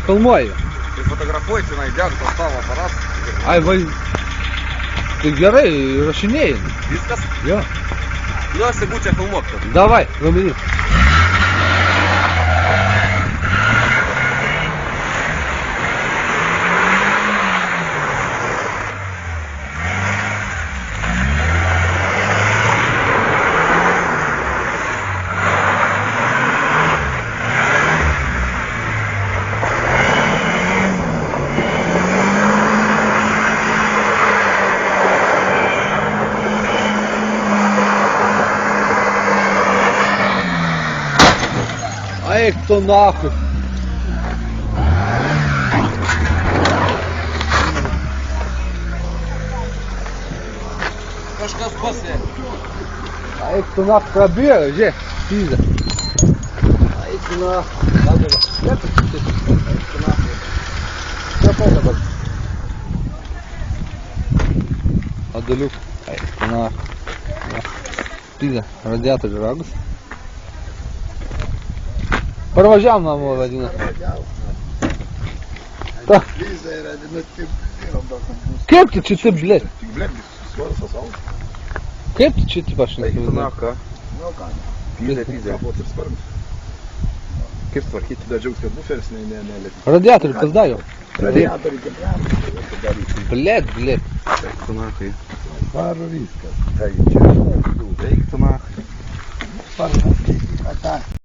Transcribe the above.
filmuoju. Tai fotografuoji, tenai deg, tavo aparatą. Ai, tai gerai, rašinėjai. Viskas? Jo. Nu, aš būčiau filmuok. Davai, gaminį. Eik tu nahui. Kažkas pasė. Eik tu nahui, prabėga, žiūrėk, pizda. Eik tu nahui. Dabėga. Eik tu nahui. Čia dabar. Adaliuk. Eik tu nahui. Pizda, radiatorių ragus. Parvažiavam namo vadina. Ta. Kaip tu čia taip, blėt? Kaip tu čia taip aš Naka. Pizda. Kaip tvarkyti, dadžiaugs, kad buferis nelėti. Radiatorių kas daro? Radiatorių kaip jam. Blėt. Eik tu nakai. Varo viskas. Tai čia. Eik tu nakai. Varo viskas.